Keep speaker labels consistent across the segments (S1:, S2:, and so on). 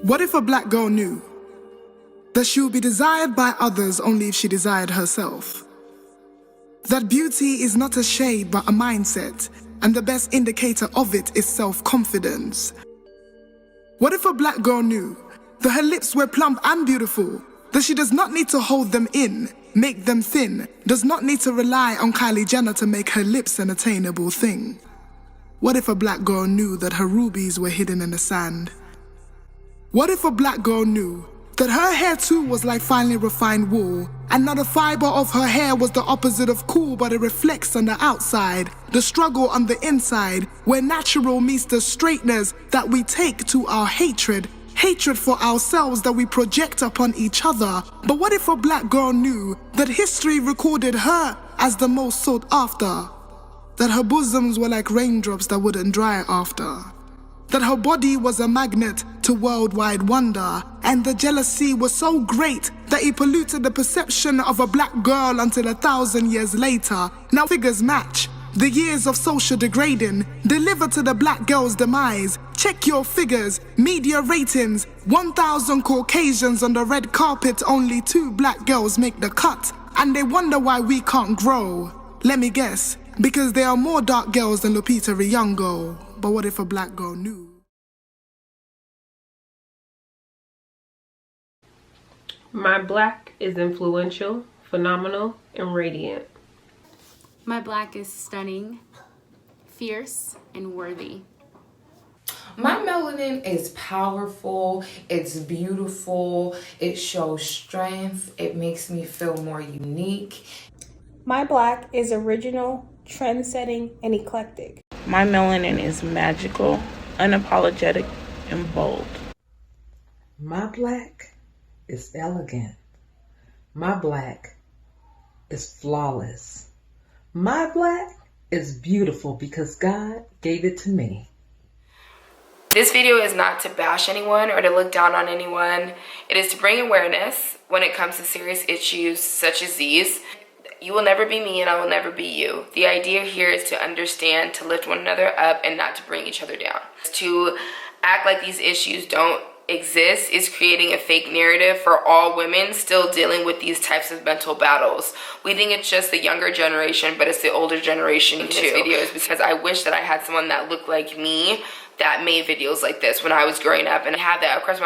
S1: What if a black girl knew that she would be desired by others only if she desired herself? That beauty is not a shade but a mindset, and the best indicator of it is self-confidence. What if a black girl knew that her lips were plump and beautiful, that she does not need to hold them in, make them thin, does not need to rely on Kylie Jenner to make her lips an attainable thing? What if a black girl knew that her rubies were hidden in the sand? What if a black girl knew that her hair too was like finely refined wool, and not a fiber of her hair was the opposite of cool, but it reflects on the outside, the struggle on the inside, where natural meets the straightness that we take to our hatred for ourselves that we project upon each other? But what if a black girl knew that history recorded her as the most sought after, that her bosoms were like raindrops that wouldn't dry after, that her body was a magnet to worldwide wonder, and the jealousy was so great that it polluted the perception of a black girl until 1,000 years later? Now figures match. The years of social degrading deliver to the black girl's demise. Check your figures, media ratings, 1,000 Caucasians on the red carpet, only 2 black girls make the cut, and they wonder why we can't grow. Let me guess, because there are more dark girls than Lupita Nyong'o. But what if a black girl knew?
S2: My black is influential, phenomenal, and radiant.
S3: My black is stunning, fierce, and worthy.
S4: My melanin is powerful, it's beautiful, it shows strength, it makes me feel more unique.
S5: My black is original, trend-setting, and eclectic.
S6: My melanin is magical, unapologetic, and bold.
S7: My black is elegant. My black is flawless. My black is beautiful because God gave it to me.
S8: This video is not to bash anyone or to look down on anyone. It is to bring awareness when it comes to serious issues such as these. You will never be me and I will never be you. The idea here is to understand, to lift one another up, and not to bring each other down. To act like these issues don't exist is creating a fake narrative for all women still dealing with these types of mental battles. We think it's just the younger generation, but it's the older generation too. This video is because I wish that I had someone that looked like me that made videos like this when I was growing up, and I have that. Of course,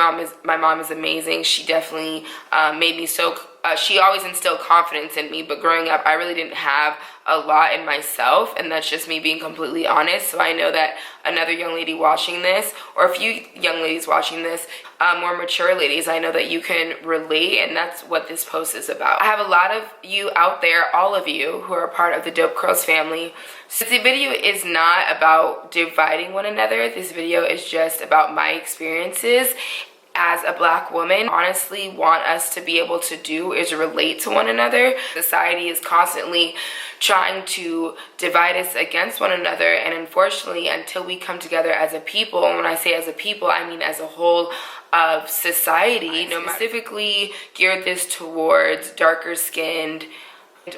S8: my mom is amazing. She definitely made me so. She always instilled confidence in me, but growing up, I really didn't have a lot in myself, and that's just me being completely honest. So I know that another young lady watching this, or a few young ladies watching this, more mature ladies, I know that you can relate, and that's what this post is about. I have a lot of you out there, all of you, who are part of the Dope Curls family. So the video is not about dividing one another. This video is just about my experiences as a black woman. Honestly, want us to be able to do is relate to one another. Society is constantly trying to divide us against one another, and unfortunately, until we come together as a people, and when I say as a people, I mean as a whole of society, specifically geared this towards darker skinned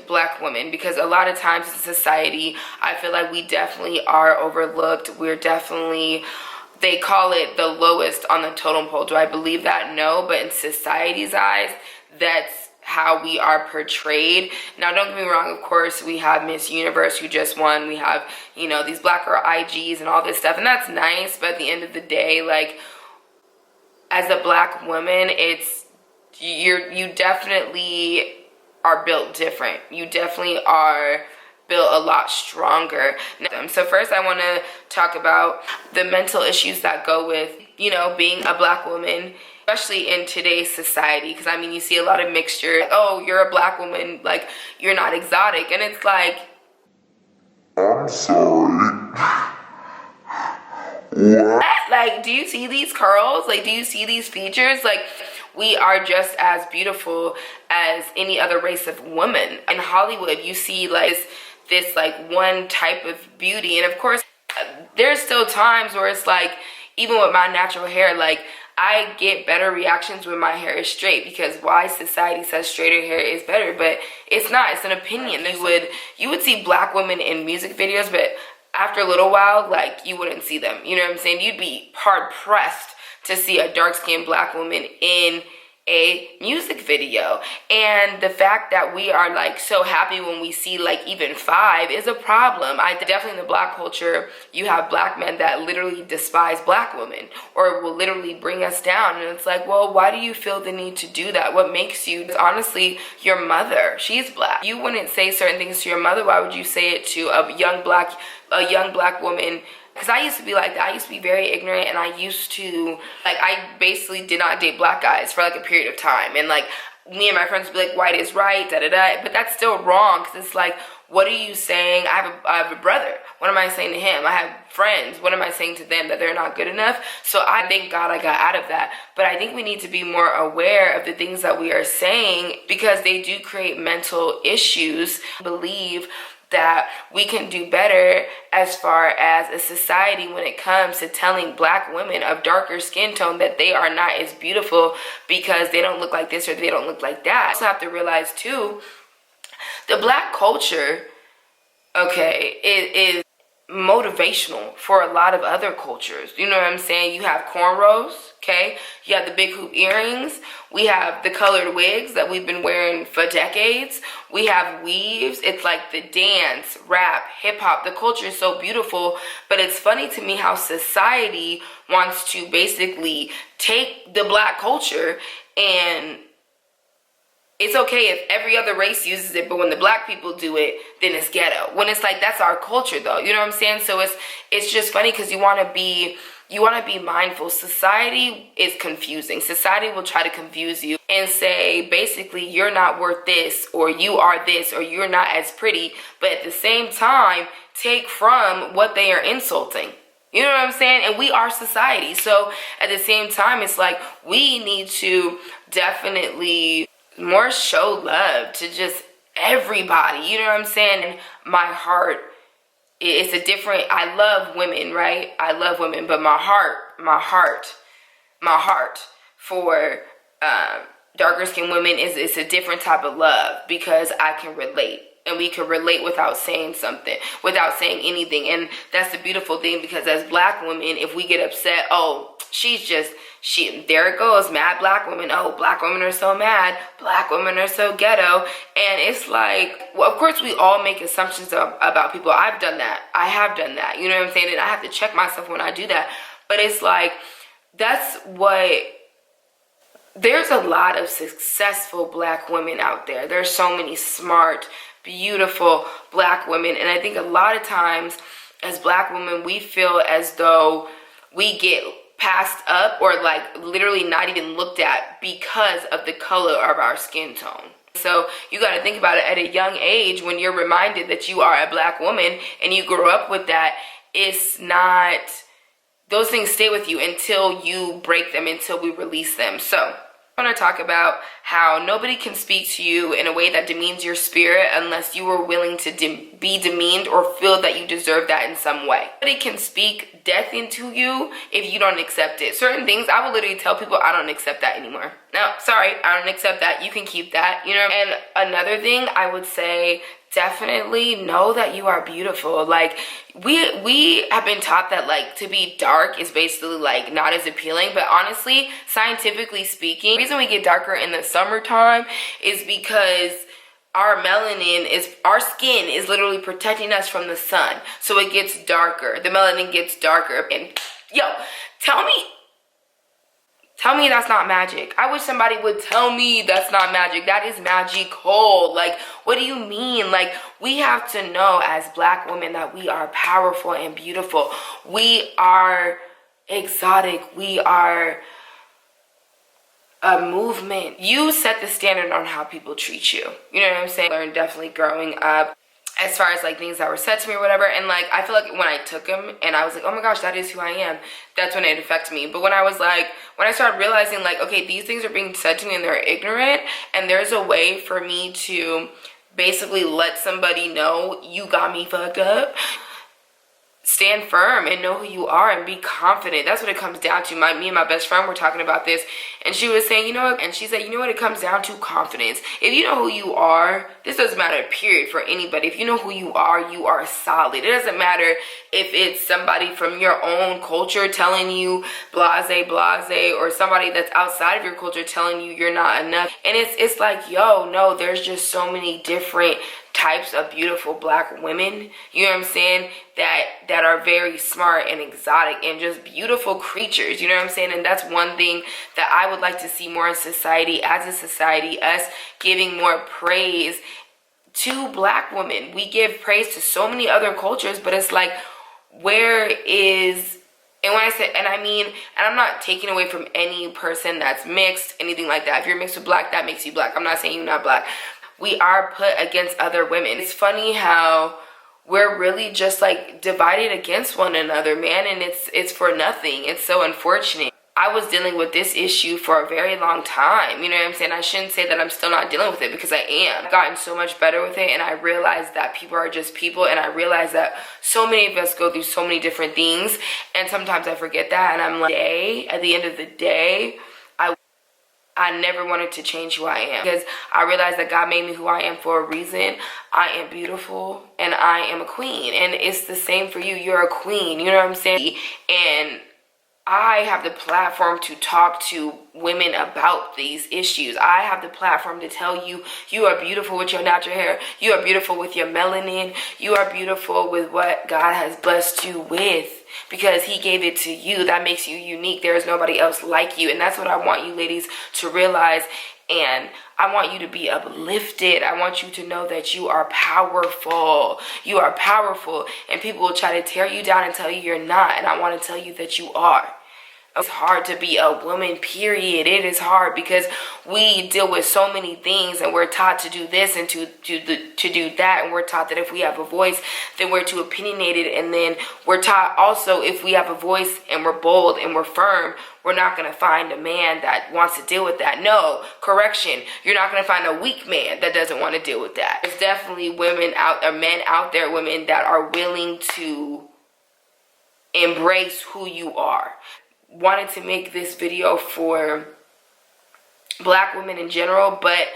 S8: black women, because a lot of times in society, I feel like we definitely are overlooked. We're definitely, they call it the lowest on the totem pole. Do I believe that? No, but in society's eyes, that's how we are portrayed. Now, don't get me wrong, of course, we have Miss Universe who just won. We have, you know, these black girl IGs and all this stuff, and that's nice, but at the end of the day, like, as a black woman, it's, you definitely are built different. You definitely are built a lot stronger. So first I want to talk about the mental issues that go with, you know, being a black woman, especially in today's society. Because I mean, you see a lot of mixture. Oh, you're a black woman, like, you're not exotic. And it's like, I'm sorry. What? Like, do you see these curls? Like, do you see these features? Like, we are just as beautiful as any other race of woman. In Hollywood, you see like this like one type of beauty, and of course there's still times where it's like, even with my natural hair, like, I get better reactions when my hair is straight, because why? Society says straighter hair is better, but it's not. It's an opinion. You would see black women in music videos, but after a little while, like, you wouldn't see them. You know what I'm saying? You'd be hard pressed to see a dark-skinned black woman in a music video. And the fact that we are like so happy when we see like even 5 is a problem. I definitely, in the black culture, you have black men that literally despise black women or will literally bring us down. And it's like, well, why do you feel the need to do that? What makes you? It's honestly your mother. She's black. You wouldn't say certain things to your mother. Why would you say it to a young black woman? Because I used to be like that. I used to be very ignorant, and I used to, like, I basically did not date black guys for like a period of time. And like, me and my friends would be like, white is right, da da da. But that's still wrong, because it's like, what are you saying? I have a brother. What am I saying to him? I have friends. What am I saying to them? That they're not good enough? So I thank God I got out of that. But I think we need to be more aware of the things that we are saying, because they do create mental issues. Believe that we can do better as far as a society when it comes to telling black women of darker skin tone that they are not as beautiful because they don't look like this or they don't look like that. You also have to realize too, the black culture, okay, is motivational for a lot of other cultures. You know what I'm saying? You have cornrows, okay? You have the big hoop earrings. We have the colored wigs that we've been wearing for decades. We have weaves. It's like the dance, rap, hip hop. The culture is so beautiful, but it's funny to me how society wants to basically take the black culture, and it's okay if every other race uses it, but when the black people do it, then it's ghetto. When it's like, that's our culture though. You know what I'm saying? So it's just funny, because you want to be mindful. Society is confusing. Society will try to confuse you and say, basically, you're not worth this, or you are this, or you're not as pretty. But at the same time, take from what they are insulting. You know what I'm saying? And we are society. So at the same time, it's like, we need to definitely more show love to just everybody. You know what I'm saying? And my heart, it's a different, I love women, right? I love women, but my heart for darker skinned women is a different type of love, because I can relate. And we can relate without saying something, without saying anything. And that's the beautiful thing, because as black women, if we get upset, oh, there it goes, mad black women. Oh, black women are so mad. Black women are so ghetto. And it's like, well, of course we all make assumptions about people. I've done that. I have done that. You know what I'm saying? And I have to check myself when I do that. But it's like, there's a lot of successful black women out there. There's so many smart, beautiful black women. And I think a lot of times as black women, we feel as though we get passed up, or like literally not even looked at, because of the color of our skin tone. So you got to think about it at a young age, when you're reminded that you are a black woman and you grow up with that. It's not, those things stay with you until you break them, until we release them. So I want to talk about how nobody can speak to you in a way that demeans your spirit unless you are willing to be demeaned or feel that you deserve that in some way. Nobody can speak death into you if you don't accept it. Certain things, I will literally tell people, I don't accept that anymore. No, sorry, I don't accept that. You can keep that, you know? And another thing I would say, definitely know that you are beautiful. Like, we have been taught that like to be dark is basically like not as appealing, but honestly, scientifically speaking, the reason we get darker in the summertime is because our skin is literally protecting us from the sun. So it gets darker. The melanin gets darker. And yo, tell me that's not magic. I wish somebody would tell me that's not magic. That is magical. Like, what do you mean? Like, we have to know as black women that we are powerful and beautiful. We are exotic. We are a movement. You set the standard on how people treat you. You know what I'm saying? Learned definitely growing up, as far as like things that were said to me or whatever. And like, I feel like when I took them and I was like, oh my gosh, that is who I am, that's when it affected me. But when I started realizing like, okay, these things are being said to me and they're ignorant, and there's a way for me to basically let somebody know, you got me fucked up. stand firm and know who you are and be confident. That's what it comes down to. Me and my best friend were talking about this, and she was saying, you know what, and she said, you know what, it comes down to confidence. If you know who you are, this doesn't matter, period, for anybody. If you know who you are solid. It doesn't matter if it's somebody from your own culture telling you blase, or somebody that's outside of your culture telling you you're not enough. And it's like, yo, no, there's just so many different types of beautiful black women, you know what I'm saying, that are very smart and exotic and just beautiful creatures, you know what I'm saying. And that's one thing that I would like to see more in society. As a society, us giving more praise to black women. We give praise to so many other cultures, but it's like, where is, and when I say, and I mean, and I'm not taking away from any person that's mixed, anything like that. If you're mixed with black, that makes you black. I'm not saying you're not black. We are put against other women. It's funny how we're really just like divided against one another, man, and it's for nothing. It's so unfortunate. I was dealing with this issue for a very long time, you know what I'm saying? I shouldn't say that I'm still not dealing with it, because I am. I've gotten so much better with it, and I realized that people are just people, and I realized that so many of us go through so many different things, and sometimes I forget that, and I'm like, at the end of the day, I never wanted to change who I am, because I realized that God made me who I am for a reason. I am beautiful and I am a queen, and it's the same for you. You're a queen, you know what I'm saying? And I have the platform to talk to women about these issues. I have the platform to tell you, you are beautiful with your natural hair. You are beautiful with your melanin. You are beautiful with what God has blessed you with, because he gave it to you. That makes you unique. There is nobody else like you. And that's what I want you ladies to realize. And I want you to be uplifted. I want you to know that you are powerful. You are powerful. And people will try to tear you down and tell you you're not. And I want to tell you that you are. It's hard to be a woman, period. It is hard, because we deal with so many things, and we're taught to do this and to do that, and we're taught that if we have a voice, then we're too opinionated, and then we're taught also if we have a voice and we're bold and we're firm, we're not going to find a man that wants to deal with that. No, correction, you're not going to find a weak man that doesn't want to deal with that. There's definitely women out there, men out there, women that are willing to embrace who you are. Wanted to make this video for black women in general, but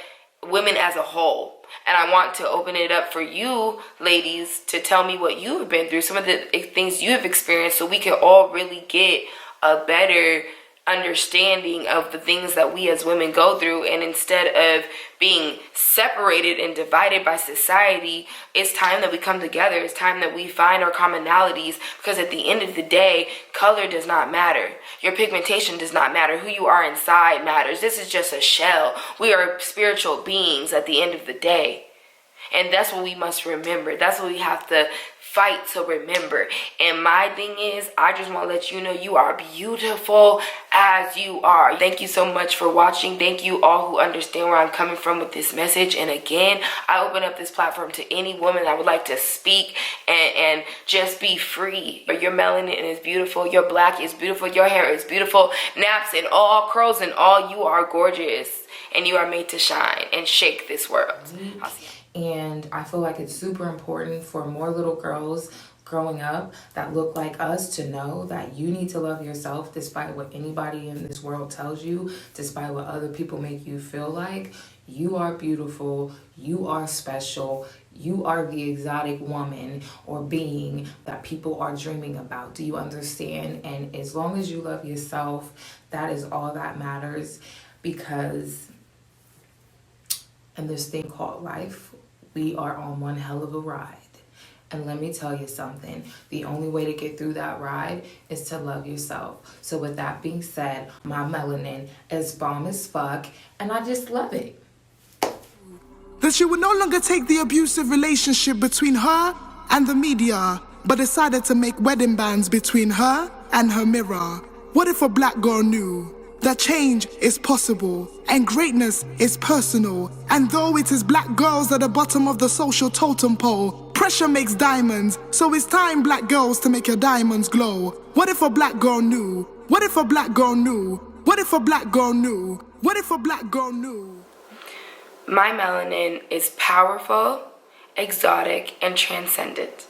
S8: women as a whole. And I want to open it up for you ladies to tell me what you have been through, some of the things you have experienced, so we can all really get a better understanding of the things that we as women go through. And instead of being separated and divided by society, it's time that we come together. It's time that we find our commonalities, because at the end of the day, color does not matter. Your pigmentation does not matter. Who you are inside matters. This is just a shell. We are spiritual beings at the end of the day. And that's what we must remember. That's what we have to fight to remember. And my thing is, I just want to let you know you are beautiful as you are. Thank you so much for watching. Thank you all who understand where I'm coming from with this message. And again, I open up this platform to any woman that would like to speak and just be free. Your melanin is beautiful. Your black is beautiful. Your hair is beautiful. Naps and all, curls and all, you are gorgeous. And you are made to shine and shake this world. I'll see you.
S4: And I feel like it's super important for more little girls growing up that look like us to know that you need to love yourself despite what anybody in this world tells you, despite what other people make you feel like. You are beautiful, you are special, you are the exotic woman or being that people are dreaming about. Do you understand? And as long as you love yourself, that is all that matters, because in this thing called life, we are on one hell of a ride. And let me tell you something, the only way to get through that ride is to love yourself. So with that being said, my melanin is bomb as fuck, and I just love it.
S1: That she would no longer take the abusive relationship between her and the media, but decided to make wedding bands between her and her mirror. What if a black girl knew that change is possible and greatness is personal? And though it is black girls at the bottom of the social totem pole, pressure makes diamonds, so it's time, black girls, to make your diamonds glow. What if a black girl knew? What if a black girl knew? What if a black girl knew? What if a black girl knew?
S8: My melanin is powerful, exotic, and transcendent.